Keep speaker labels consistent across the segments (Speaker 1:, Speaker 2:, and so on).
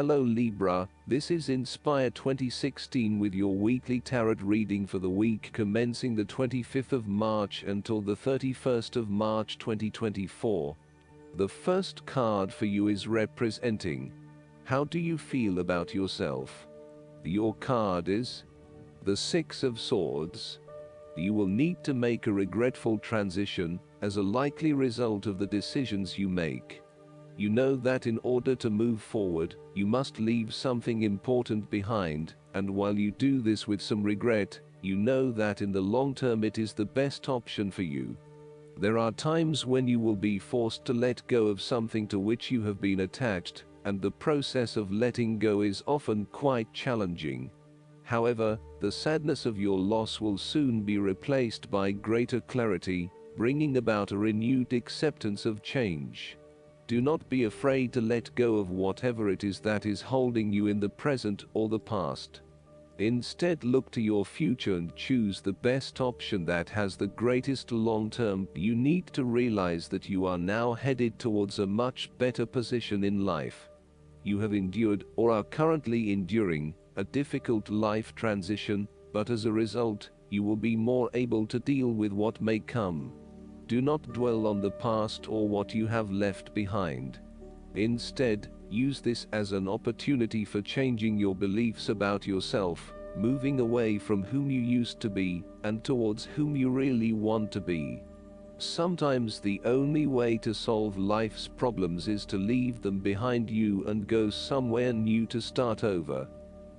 Speaker 1: Hello Libra, this is Inspire 2016 with your weekly tarot reading for the week commencing the 25th of March until the 31st of March 2024. The first card for you is representing: how do you feel about yourself? Your card is the Six of Swords. You will need to make a regretful transition as a likely result of the decisions you make. You know that in order to move forward, you must leave something important behind, and while you do this with some regret, you know that in the long term it is the best option for you. There are times when you will be forced to let go of something to which you have been attached, and the process of letting go is often quite challenging. However, the sadness of your loss will soon be replaced by greater clarity, bringing about a renewed acceptance of change. Do not be afraid to let go of whatever it is that is holding you in the present or the past. Instead, look to your future and choose the best option that has the greatest long term. You need to realize that you are now headed towards a much better position in life. You have endured, or are currently enduring, a difficult life transition, but as a result, you will be more able to deal with what may come. Do not dwell on the past or what you have left behind. Instead, use this as an opportunity for changing your beliefs about yourself, moving away from whom you used to be, and towards whom you really want to be. Sometimes the only way to solve life's problems is to leave them behind you and go somewhere new to start over.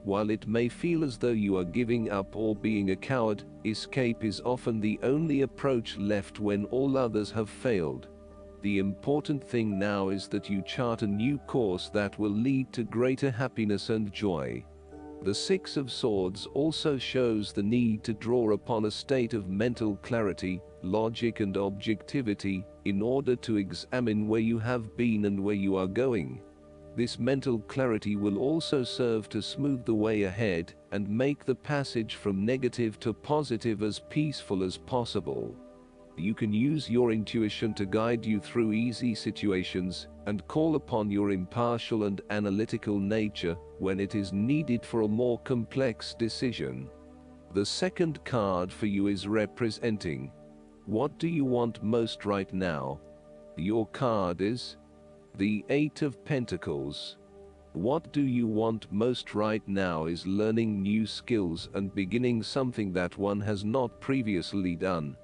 Speaker 1: While it may feel as though you are giving up or being a coward, escape is often the only approach left when all others have failed. The important thing now is that you chart a new course that will lead to greater happiness and joy. The Six of Swords also shows the need to draw upon a state of mental clarity, logic and objectivity, in order to examine where you have been and where you are going. This mental clarity will also serve to smooth the way ahead and make the passage from negative to positive as peaceful as possible. You can use your intuition to guide you through easy situations and call upon your impartial and analytical nature when it is needed for a more complex decision. The second card for you is representing: what do you want most right now? Your card is the Eight of Pentacles. What do you want most right now is learning new skills and beginning something that one has not previously done.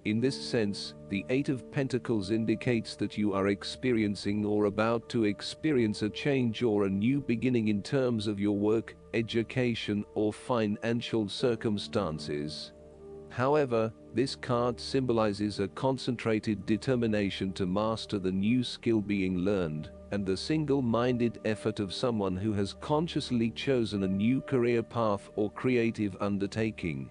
Speaker 1: In this sense, the Eight of Pentacles indicates that you are experiencing or about to experience a change or a new beginning in terms of your work, education, or financial circumstances. However, this card symbolizes a concentrated determination to master the new skill being learned, and the single-minded effort of someone who has consciously chosen a new career path or creative undertaking.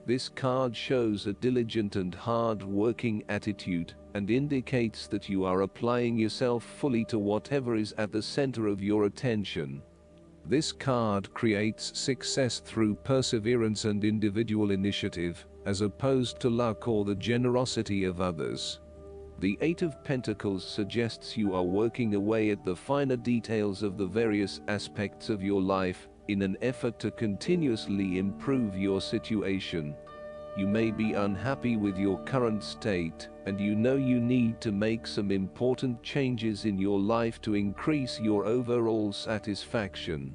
Speaker 1: This card shows a diligent and hard-working attitude, and indicates that you are applying yourself fully to whatever is at the center of your attention. This card creates success through perseverance and individual initiative, as opposed to luck or the generosity of others. The Eight of Pentacles suggests you are working away at the finer details of the various aspects of your life, in an effort to continuously improve your situation. You may be unhappy with your current state, and you know you need to make some important changes in your life to increase your overall satisfaction.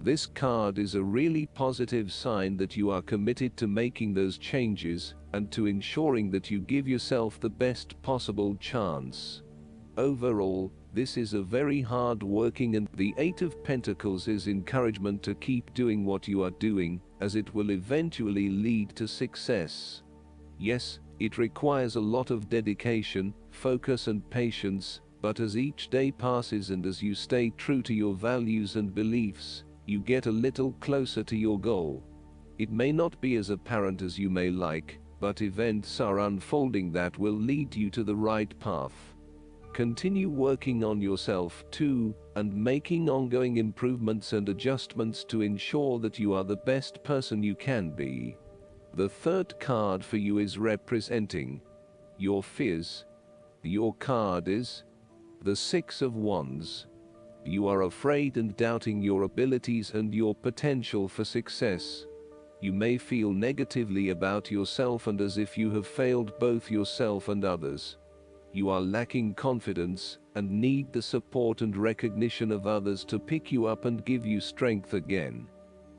Speaker 1: This card is a really positive sign that you are committed to making those changes, and to ensuring that you give yourself the best possible chance. Overall, this is a very hard-working, and the Eight of Pentacles is encouragement to keep doing what you are doing, as it will eventually lead to success. Yes, it requires a lot of dedication, focus and patience, but as each day passes and as you stay true to your values and beliefs, you get a little closer to your goal. It may not be as apparent as you may like, but events are unfolding that will lead you to the right path. Continue working on yourself too, and making ongoing improvements and adjustments to ensure that you are the best person you can be. The third card for you is representing your fears. Your card is the Six of Wands. You are afraid and doubting your abilities and your potential for success. You may feel negatively about yourself and as if you have failed both yourself and others. You are lacking confidence and need the support and recognition of others to pick you up and give you strength again.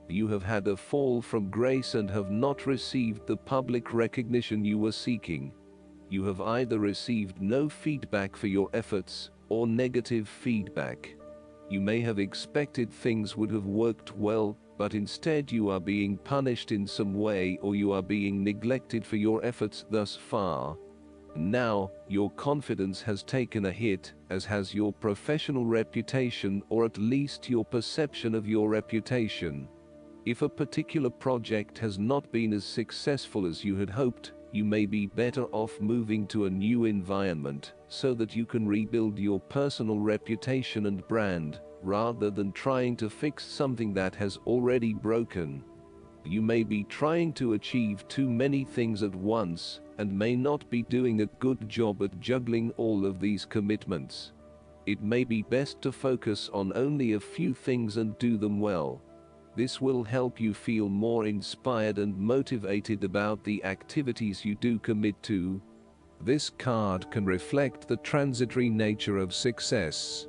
Speaker 1: You have had a fall from grace and have not received the public recognition you were seeking. You have either received no feedback for your efforts or negative feedback. You may have expected things would have worked well, but instead you are being punished in some way or you are being neglected for your efforts thus far. Now, your confidence has taken a hit, as has your professional reputation or at least your perception of your reputation. If a particular project has not been as successful as you had hoped, you may be better off moving to a new environment so that you can rebuild your personal reputation and brand, rather than trying to fix something that has already broken. You may be trying to achieve too many things at once and may not be doing a good job at juggling all of these commitments. It may be best to focus on only a few things and do them well. This will help you feel more inspired and motivated about the activities you do commit to. This card can reflect the transitory nature of success.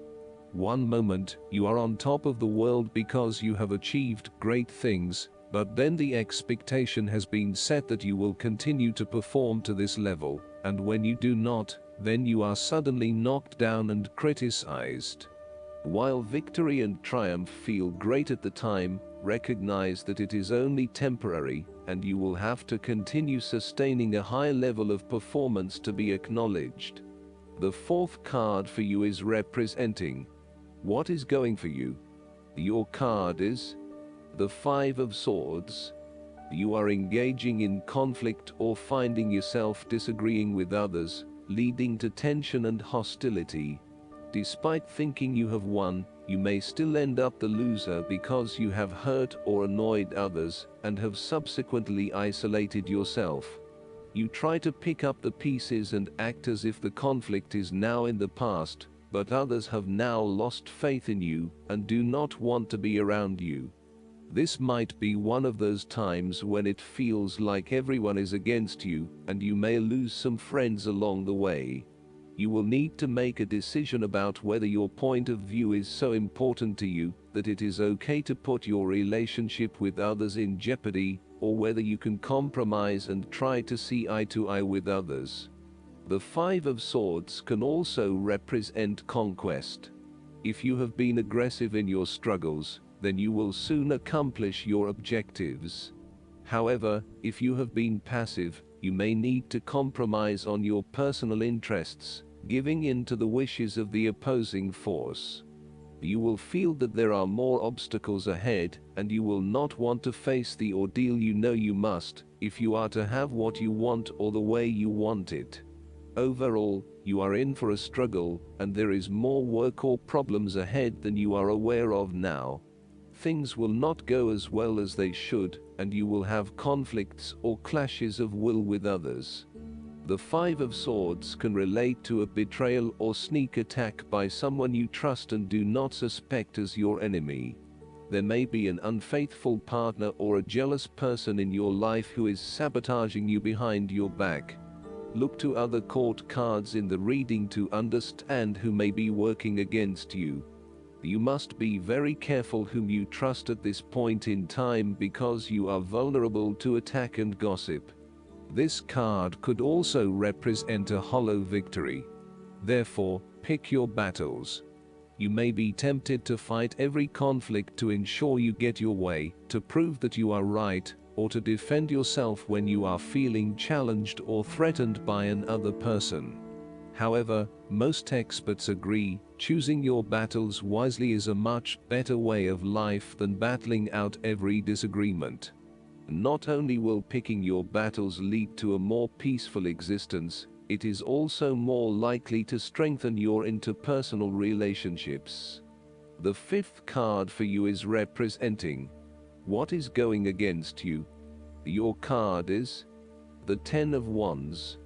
Speaker 1: One moment, you are on top of the world because you have achieved great things, but then the expectation has been set that you will continue to perform to this level, and when you do not, then you are suddenly knocked down and criticized. While victory and triumph feel great at the time, recognize that it is only temporary, and you will have to continue sustaining a high level of performance to be acknowledged. The fourth card for you is representing what is going for you. Your card is the Five of Swords. You are engaging in conflict or finding yourself disagreeing with others, leading to tension and hostility. Despite thinking you have won, you may still end up the loser because you have hurt or annoyed others and have subsequently isolated yourself. You try to pick up the pieces and act as if the conflict is now in the past, but others have now lost faith in you and do not want to be around you. This might be one of those times when it feels like everyone is against you, and you may lose some friends along the way. You will need to make a decision about whether your point of view is so important to you that it is okay to put your relationship with others in jeopardy, or whether you can compromise and try to see eye to eye with others. The Five of Swords can also represent conquest. If you have been aggressive in your struggles, then you will soon accomplish your objectives. However, if you have been passive, you may need to compromise on your personal interests, giving in to the wishes of the opposing force. You will feel that there are more obstacles ahead, and you will not want to face the ordeal you know you must, if you are to have what you want or the way you want it. Overall, you are in for a struggle, and there is more work or problems ahead than you are aware of now. Things will not go as well as they should, and you will have conflicts or clashes of will with others. The Five of Swords can relate to a betrayal or sneak attack by someone you trust and do not suspect as your enemy. There may be an unfaithful partner or a jealous person in your life who is sabotaging you behind your back. Look to other court cards in the reading to understand who may be working against you. You must be very careful whom you trust at this point in time because you are vulnerable to attack and gossip. This card could also represent a hollow victory. Therefore, pick your battles. You may be tempted to fight every conflict to ensure you get your way, to prove that you are right, or to defend yourself when you are feeling challenged or threatened by another person. However, most experts agree, choosing your battles wisely is a much better way of life than battling out every disagreement. Not only will picking your battles lead to a more peaceful existence, it is also more likely to strengthen your interpersonal relationships. The fifth card for you is representing what is going against you. Your card is the Ten of Wands.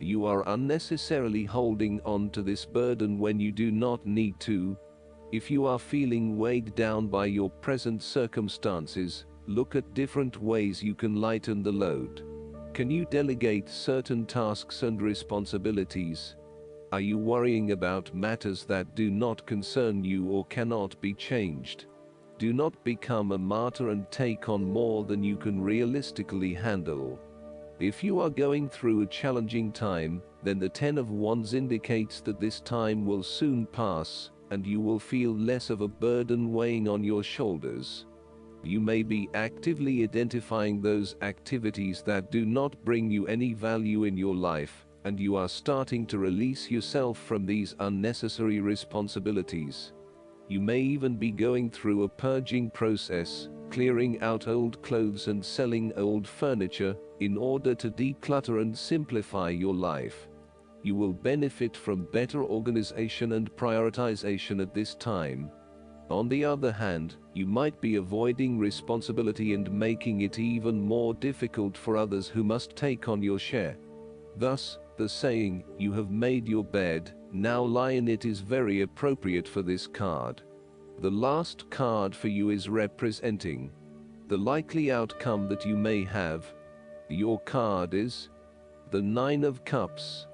Speaker 1: You are unnecessarily holding on to this burden when you do not need to. If you are feeling weighed down by your present circumstances, look at different ways you can lighten the load. Can you delegate certain tasks and responsibilities? Are you worrying about matters that do not concern you or cannot be changed? Do not become a martyr and take on more than you can realistically handle. If you are going through a challenging time, then the Ten of Wands indicates that this time will soon pass, and you will feel less of a burden weighing on your shoulders. You may be actively identifying those activities that do not bring you any value in your life, and you are starting to release yourself from these unnecessary responsibilities. You may even be going through a purging process, clearing out old clothes and selling old furniture, in order to declutter and simplify your life. You will benefit from better organization and prioritization at this time. On the other hand, you might be avoiding responsibility and making it even more difficult for others who must take on your share. Thus, the saying, "You have made your bed, now lie in it," is very appropriate for this card. The last card for you is representing the likely outcome that you may have. Your card is the Nine of Cups.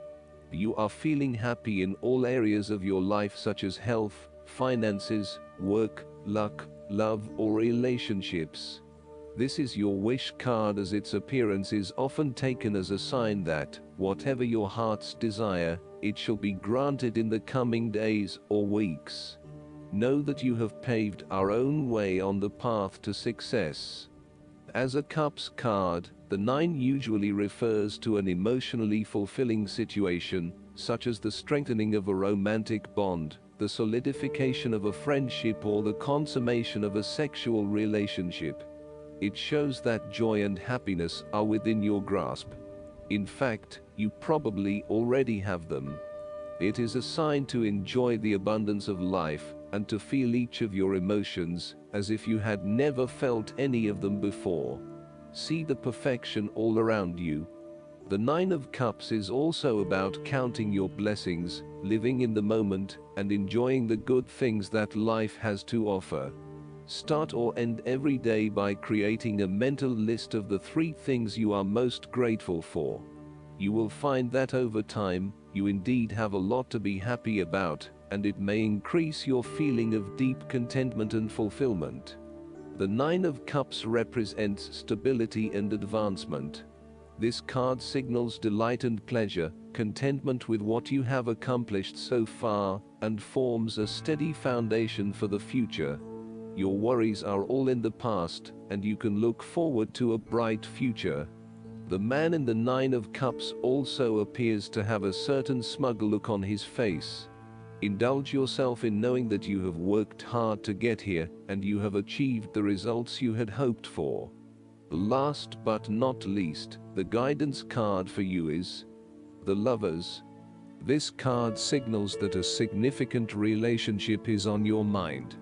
Speaker 1: You are feeling happy in all areas of your life, such as health, finances, work, luck, love, or relationships. This is your wish card, as its appearance is often taken as a sign that, whatever your heart's desire, it shall be granted in the coming days or weeks. Know that you have paved our own way on the path to success. As a Cups card, the Nine usually refers to an emotionally fulfilling situation, such as the strengthening of a romantic bond, the solidification of a friendship, or the consummation of a sexual relationship. It shows that joy and happiness are within your grasp. In fact, you probably already have them. It is a sign to enjoy the abundance of life, and to feel each of your emotions, as if you had never felt any of them before. See the perfection all around you. The Nine of Cups is also about counting your blessings, living in the moment, and enjoying the good things that life has to offer. Start or end every day by creating a mental list of the 3 things you are most grateful for. You will find that over time, you indeed have a lot to be happy about, and it may increase your feeling of deep contentment and fulfillment. The Nine of Cups represents stability and advancement. This card signals delight and pleasure, contentment with what you have accomplished so far, and forms a steady foundation for the future. Your worries are all in the past, and you can look forward to a bright future. The man in the Nine of Cups also appears to have a certain smug look on his face. Indulge yourself in knowing that you have worked hard to get here, and you have achieved the results you had hoped for. Last but not least, the guidance card for you is the Lovers. This card signals that a significant relationship is on your mind.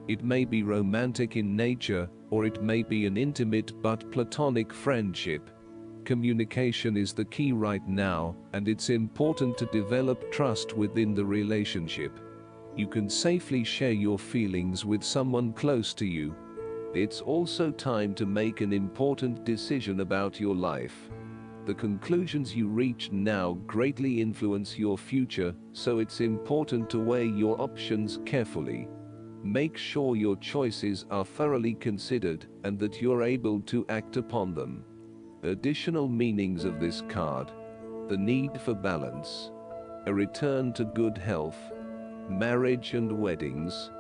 Speaker 1: It may be romantic in nature, or it may be an intimate but platonic friendship. Communication is the key right now, and it's important to develop trust within the relationship. You can safely share your feelings with someone close to you. It's also time to make an important decision about your life. The conclusions you reach now greatly influence your future, so it's important to weigh your options carefully. Make sure your choices are thoroughly considered, and that you're able to act upon them. Additional meanings of this card: the need for balance, a return to good health, marriage and weddings.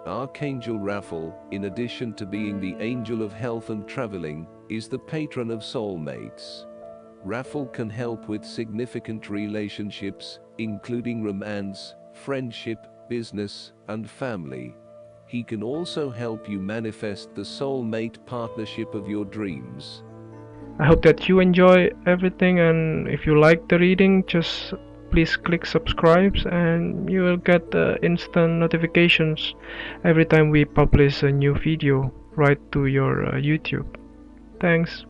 Speaker 1: Archangel Raphael, in addition to being the angel of health and traveling, is the patron of soulmates. Raphael can help with significant relationships, including romance, friendship, business, and family. He can also help you manifest the soulmate partnership of your dreams.
Speaker 2: I hope that you enjoy everything, and if you like the reading, just please click subscribe and you will get instant notifications every time we publish a new video right to your YouTube. Thanks.